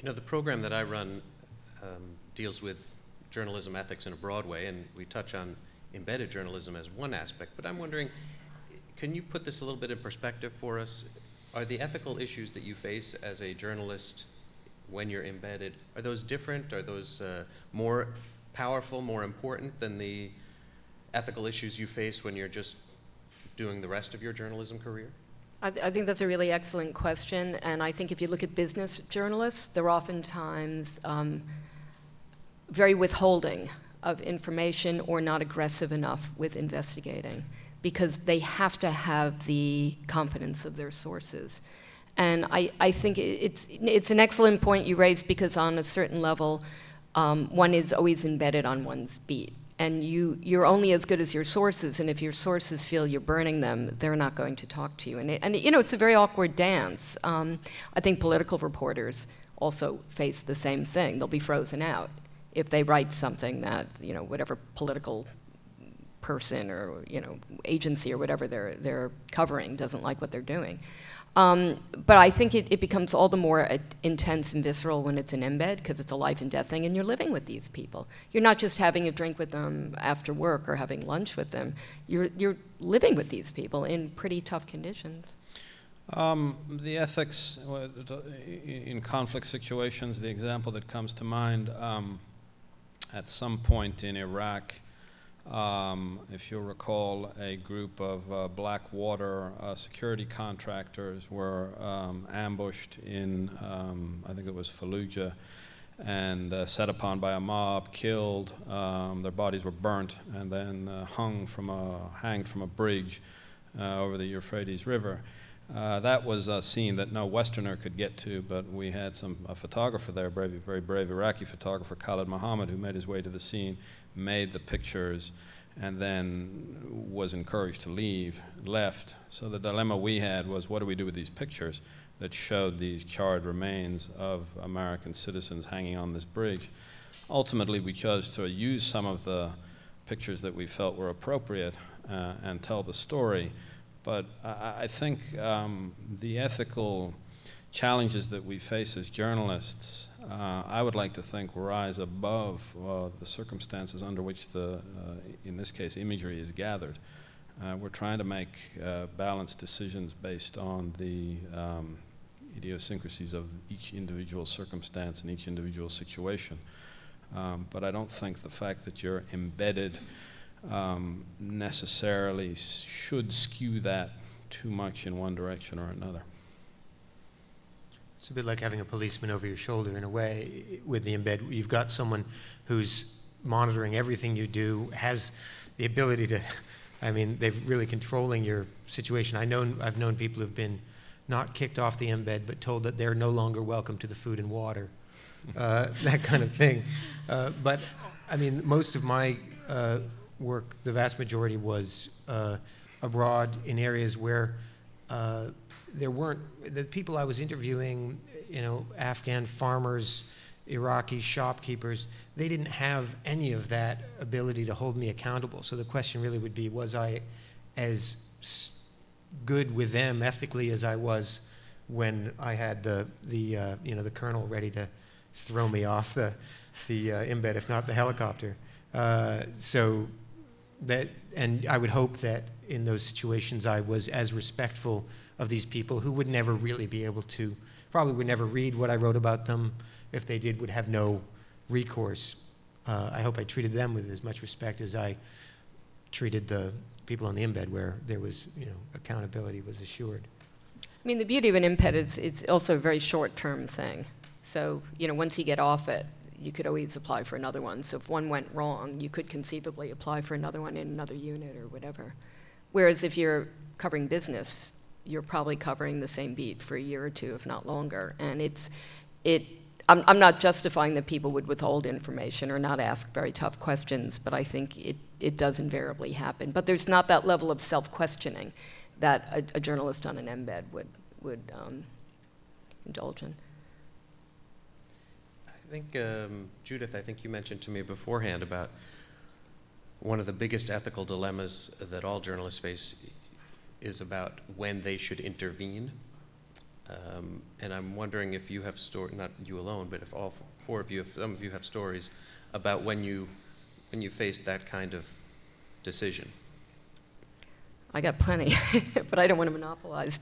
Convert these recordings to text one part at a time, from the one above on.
You know, the program that I run deals with journalism ethics in a broad way, and we touch on embedded journalism as one aspect, but I'm wondering, can you put this a little bit in perspective for us? Are the ethical issues that you face as a journalist when you're embedded, are those different? Are those more powerful, more important than the ethical issues you face when you're just doing the rest of your journalism career? I think that's a really excellent question, and I think if you look at business journalists, they're oftentimes very withholding of information or not aggressive enough with investigating because they have to have the confidence of their sources. And I think it's an excellent point you raised because on a certain level, one is always embedded on one's beat. And you're only as good as your sources, and if your sources feel you're burning them, they're not going to talk to you. And you know, it's a very awkward dance. I think political reporters also face the same thing. They'll be frozen out if they write something that, you know, whatever political person or, you know, agency or whatever they're covering doesn't like what they're doing. But I think it becomes all the more intense and visceral when it's an embed because it's a life and death thing and you're living with these people. You're not just having a drink with them after work or having lunch with them. You're living with these people in pretty tough conditions. The ethics in conflict situations, the example that comes to mind, at some point in Iraq, if you'll recall, a group of Blackwater security contractors were ambushed in, I think it was Fallujah, and set upon by a mob, killed. Their bodies were burnt and then hanged from a bridge over the Euphrates River. That was a scene that no Westerner could get to, but we had a photographer there, very brave Iraqi photographer, Khalid Muhammad, who made his way to the scene, made the pictures, and then was encouraged to leave, left. So the dilemma we had was, what do we do with these pictures that showed these charred remains of American citizens hanging on this bridge? Ultimately, we chose to use some of the pictures that we felt were appropriate and tell the story. But I think the ethical challenges that we face as journalists, I would like to think, rise above the circumstances under which in this case, imagery is gathered. We're trying to make balanced decisions based on the idiosyncrasies of each individual circumstance and each individual situation. But I don't think the fact that you're embedded necessarily should skew that too much in one direction or another. It's a bit like having a policeman over your shoulder in a way with the embed. You've got someone who's monitoring everything you do, has the ability to, I mean, they're really controlling your situation. I've known people who've been not kicked off the embed, but told that they're no longer welcome to the food and water, that kind of thing. But I mean, most of my work, the vast majority was abroad in areas where there weren't, the people I was interviewing, you know, Afghan farmers, Iraqi shopkeepers, they didn't have any of that ability to hold me accountable. So the question really would be, was I as good with them ethically as I was when I had the colonel ready to throw me off the embed, if not the helicopter. So that, and I would hope that in those situations I was as respectful of these people who would never really be able to, probably would never read what I wrote about them. If they did, would have no recourse. I hope I treated them with as much respect as I treated the people on the embed, where there was, you know, accountability was assured. I mean, the beauty of an embed is it's also a very short-term thing. So, you know, once you get off it, you could always apply for another one. So if one went wrong, you could conceivably apply for another one in another unit or whatever. Whereas if you're covering business, you're probably covering the same beat for a year or two, if not longer. And I'm not justifying that people would withhold information or not ask very tough questions, but I think it does invariably happen. But there's not that level of self-questioning that a journalist on an embed would indulge in. I think, Judith, I think you mentioned to me beforehand about one of the biggest ethical dilemmas that all journalists face is about when they should intervene. And I'm wondering if you have not you alone, but if all four of you, if some of you have stories about when you faced that kind of decision. I got plenty, but I don't want to monopolize.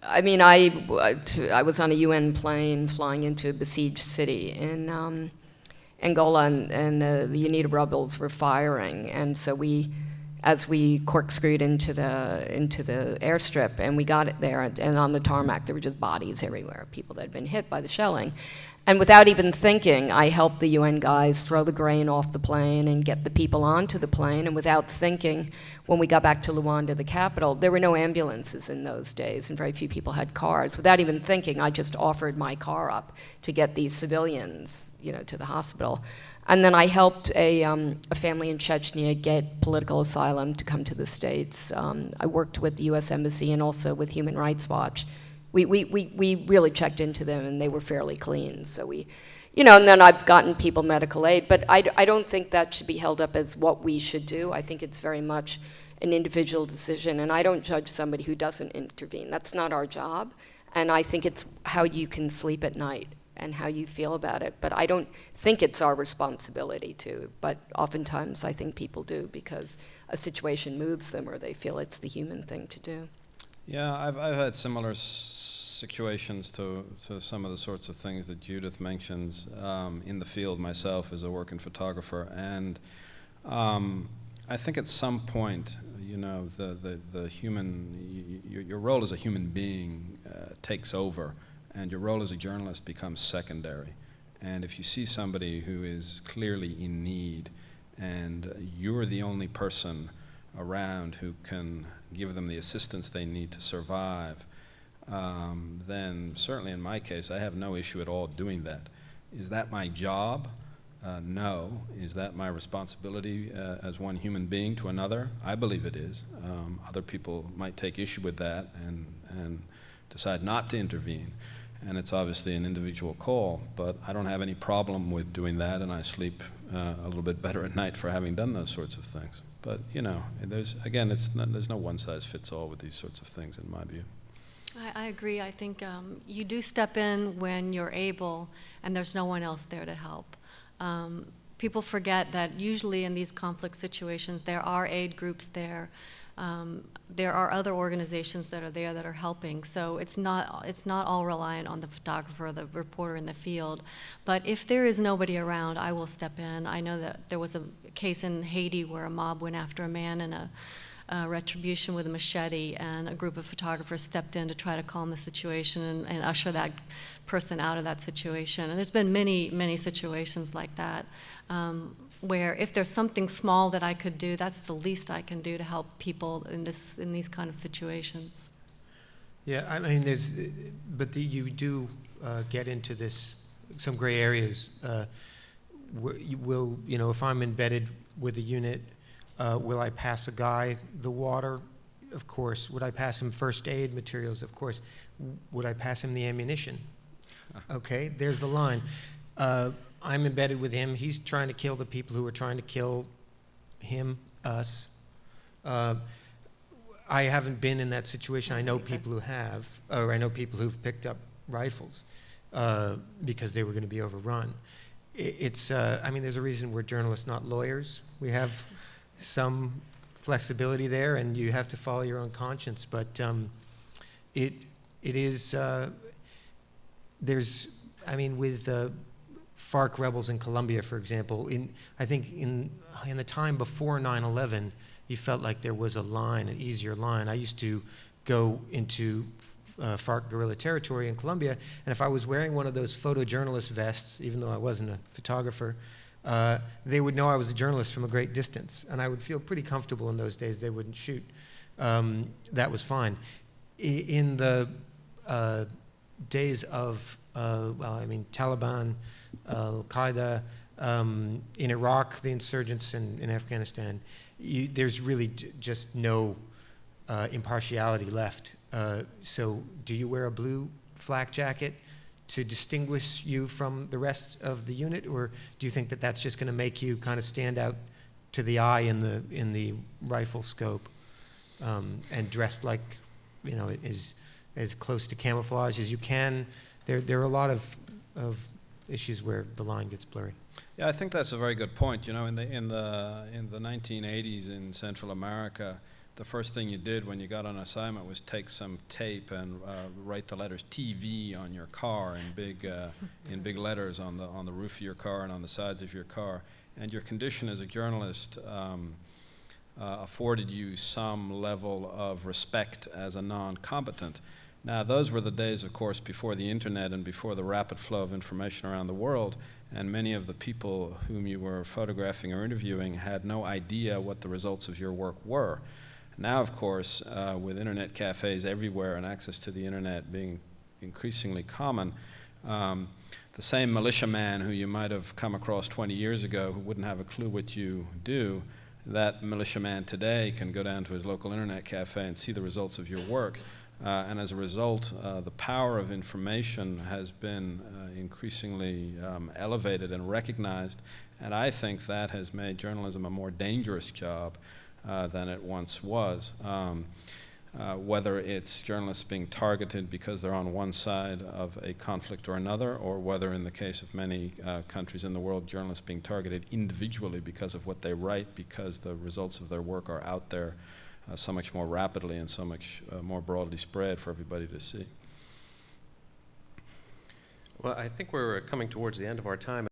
I mean, I was on a UN plane flying into a besieged city in Angola, and the UNITA rebels were firing, and so as we corkscrewed into the airstrip, and we got it there, and on the tarmac there were just bodies everywhere, people that had been hit by the shelling. And without even thinking, I helped the UN guys throw the grain off the plane and get the people onto the plane. And without thinking, when we got back to Luanda, the capital, there were no ambulances in those days, and very few people had cars. Without even thinking, I just offered my car up to get these civilians, to the hospital. And then I helped a family in Chechnya get political asylum to come to the States. I worked with the U.S. Embassy and also with Human Rights Watch. We really checked into them, and they were fairly clean. So and then I've gotten people medical aid, but I don't think that should be held up as what we should do. I think it's very much an individual decision, and I don't judge somebody who doesn't intervene. That's not our job, and I think it's how you can sleep at night and how you feel about it. But I don't think it's our responsibility to, but oftentimes I think people do because a situation moves them or they feel it's the human thing to do. Yeah, I've had similar situations to some of the sorts of things that Judith mentions in the field myself as a working photographer, and I think at some point, the human, your role as a human being takes over, and your role as a journalist becomes secondary. And if you see somebody who is clearly in need, and you're the only person around who can give them the assistance they need to survive, then certainly in my case, I have no issue at all doing that. Is that my job? No. Is that my responsibility as one human being to another? I believe it is. Other people might take issue with that and decide not to intervene. And it's obviously an individual call, but I don't have any problem with doing that, and I sleep a little bit better at night for having done those sorts of things. But there's no one-size-fits-all with these sorts of things, in my view. I agree. I think you do step in when you're able, and there's no one else there to help. People forget that usually in these conflict situations, there are aid groups there. There are other organizations that are there that are helping. So it's not all reliant on the photographer or the reporter in the field. But if there is nobody around, I will step in. I know that there was a case in Haiti where a mob went after a man in a retribution with a machete, and a group of photographers stepped in to try to calm the situation and usher that person out of that situation. And there's been many, many situations like that. Where if there's something small that I could do, that's the least I can do to help people in these kind of situations. Yeah, I mean, you do get into some gray areas. If I'm embedded with a unit, will I pass a guy the water? Of course. Would I pass him first aid materials? Of course. Would I pass him the ammunition? Okay, there's the line. I'm embedded with him. He's trying to kill the people who are trying to kill him, us. I haven't been in that situation. I know people who have, or I know people who've picked up rifles because they were going to be overrun. There's a reason we're journalists, not lawyers. We have some flexibility there, and you have to follow your own conscience. But it is, with FARC rebels in Colombia, for example, I think in the time before 9/11, you felt like there was a line, an easier line. I used to go into FARC guerrilla territory in Colombia, and if I was wearing one of those photojournalist vests, even though I wasn't a photographer, they would know I was a journalist from a great distance, and I would feel pretty comfortable in those days. They wouldn't shoot. That was fine. In the days of, Taliban, Al-Qaeda, in Iraq, the insurgents in Afghanistan, there's really just no impartiality left. So do you wear a blue flak jacket to distinguish you from the rest of the unit, or do you think that that's just going to make you kind of stand out to the eye in the rifle scope, and dressed like, is as close to camouflage as you can. There are a lot of issues where the line gets blurry. Yeah, I think that's a very good point. You know, in the 1980s in Central America, the first thing you did when you got on assignment was take some tape and write the letters TV on your car in big letters on the roof of your car and on the sides of your car. And your condition as a journalist afforded you some level of respect as a non-combatant. Now, those were the days, of course, before the internet and before the rapid flow of information around the world, and many of the people whom you were photographing or interviewing had no idea what the results of your work were. Now, of course, with internet cafes everywhere and access to the internet being increasingly common, the same militiaman who you might have come across 20 years ago who wouldn't have a clue what you do, that militiaman today can go down to his local internet cafe and see the results of your work. And as a result, the power of information has been increasingly elevated and recognized, and I think that has made journalism a more dangerous job than it once was. Whether it's journalists being targeted because they're on one side of a conflict or another, or whether in the case of many countries in the world, journalists being targeted individually because of what they write, because the results of their work are out there so much more rapidly and so much more broadly spread for everybody to see. Well, I think we're coming towards the end of our time.